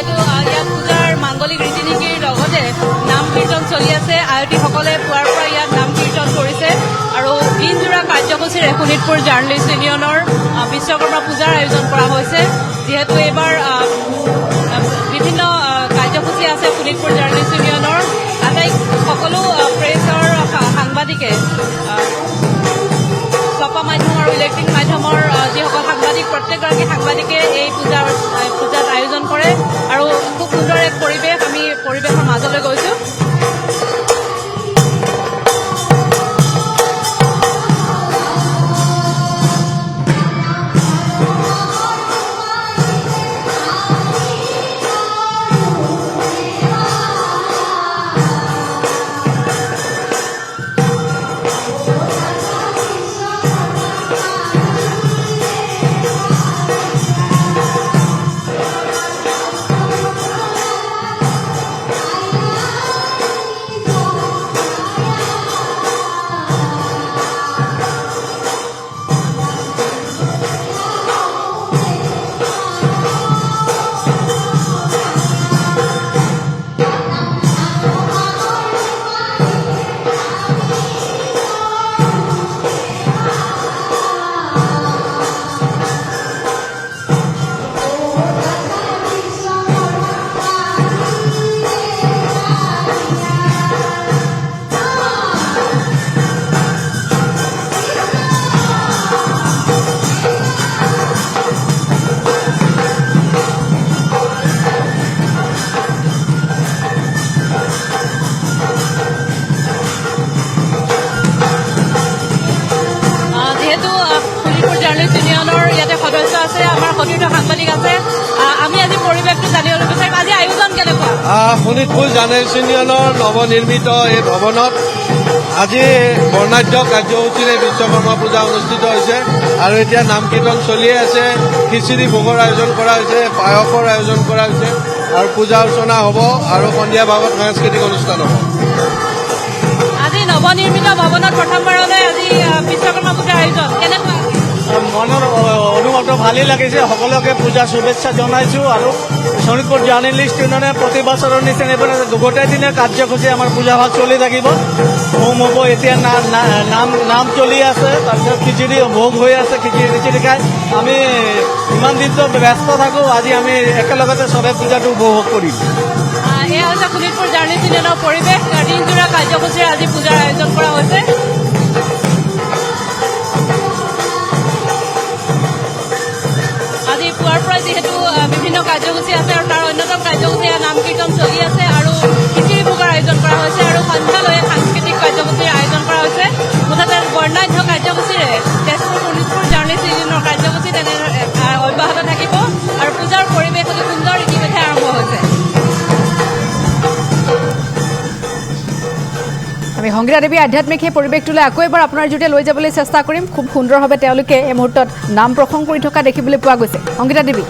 যিহেতু ইয়াত পূজাৰ মাংগলিক ৰীতি নীতিৰ লগতে নাম কীৰ্তন চলি আছে। আয়তীসকলে পুৱাৰ পৰা ইয়াত নাম কীৰ্তন কৰিছে আৰু দিনজোৰা কাৰ্যসূচীৰে শোণিতপুৰ জাৰ্ণালিষ্ট ইউনিয়নৰ বিশ্বকৰ্মা পূজাৰ আয়োজন কৰা হৈছে। যিহেতু এইবাৰ বিভিন্ন কাৰ্যসূচী আছে শোণিতপুৰ জাৰ্ণালিষ্ট ইউনিয়নৰ সকলো প্ৰেছৰ সাংবাদিকে ছপা মাধ্যম আৰু ইলেক্ট্ৰিক মাধ্যমৰ যিসকল সাংবাদিক প্ৰত্যেকগৰাকী সাংবাদিকে এই পূজাত আয়োজন কৰে আৰু খুব সুন্দৰ এক পৰিৱেশ। আমি পৰিৱেশৰ মাজলৈ গৈছোঁ। সাংবাদিক আছে, আমি আজি পৰিৱেশটো জানিবলৈ বিচাৰিম। আজি আয়োজন কেনেকুৱা? শোণিতপুৰ জাৰ্ণালিষ্ট ইউনিয়নৰ নৱনিৰ্মিত এই ভৱনত আজি বৰ্ণাঢ্য কাৰ্যসূচীৰে বিশ্বকৰ্মা পূজা অনুষ্ঠিত হৈছে আৰু এতিয়া নাম কীৰ্তন চলিয়ে আছে। খিচিৰি ভোগৰ আয়োজন কৰা হৈছে, পায়সৰ আয়োজন কৰা হৈছে আৰু পূজা অৰ্চনা হ'ব আৰু সন্ধিয়া ভাগত সাংস্কৃতিক অনুষ্ঠান হ'ব। আজি নৱনিৰ্মিত ভৱনত প্ৰথমবাৰলৈ আজি বিশ্বকৰ্মা পূজাৰ আয়োজন কেনেকুৱা? মনৰ অনুভৱটো ভালেই লাগিছে। সকলোকে পূজাৰ শুভেচ্ছা জনাইছোঁ আৰু শোণিতপুৰ জাৰ্ণালিষ্ট ইউনিয়নে প্ৰতি বছৰৰ নিচিনা গোটেই দিনে কাৰ্যসূচী আমাৰ পূজা ভাগ চলি থাকিব। হোম হ'ব, এতিয়া নাম চলি আছে, তাৰপিছত খিচিৰি ভোগ হৈ আছে, খিচিৰি খাই আমি ইমান দিনটো ব্যস্ত থাকোঁ। আজি আমি একেলগতে চবে পূজাটো উপভোগ কৰিম। এয়া হৈছে শোণিতপুৰ জাৰ্ণালিষ্ট ইউনিয়নৰ পৰিৱেশ। দিনজোৰা কাৰ্যসূচীৰে আজি পূজাৰ আয়োজন কৰা হৈছে। আজি পুৱাৰ পৰা যিহেতু বিভিন্ন কাৰ্যসূচী আছে আৰু তাৰ অন্যতম কাৰ্যসূচী নাম কীৰ্তন চলি আছে আৰু খিচিৰি ভোগৰ আয়োজন কৰা হৈছে আৰু সন্ধিয়ালৈ সাংস্কৃতিক কাৰ্যসূচীৰ আয়োজন কৰা হৈছে। মুঠতে বৰ্ণাঢ্য কাৰ্যসূচীৰে তেজপুৰ শোণিতপুৰ জাৰ্ণালিষ্ট ইউনিয়নৰ কাৰ্যসূচী তেনে অব্যাহত থাকিব আৰু পূজাৰ পৰিৱেশ অতি সুন্দৰ ইতিমধ্যে আৰম্ভ হৈছে। আমি সংগীতা দেৱী আধ্যাত্মিক সেই পৰিৱেশটোলৈ আকৌ এবাৰ আপোনাৰ জৰিয়তে লৈ যাবলৈ চেষ্টা কৰিম। খুব সুন্দৰভাৱে তেওঁলোকে এই মুহূৰ্তত নাম প্ৰসংগ কৰি থকা দেখিবলৈ পোৱা গৈছে। সংগীতা দেৱী,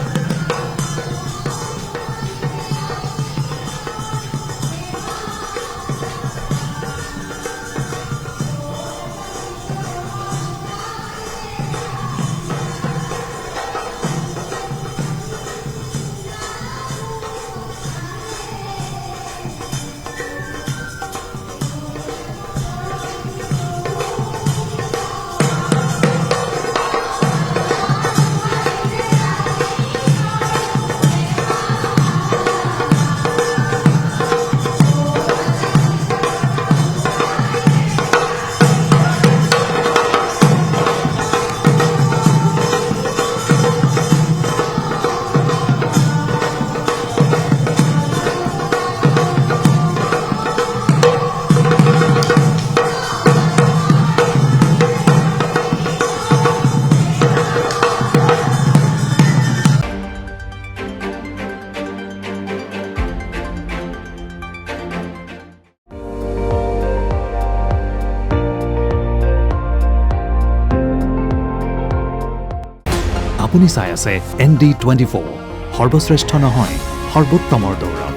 আপুনি চাই আছে ND24, সৰ্বশ্ৰেষ্ঠ নহয় সৰ্বোত্তমৰ দৌৰ।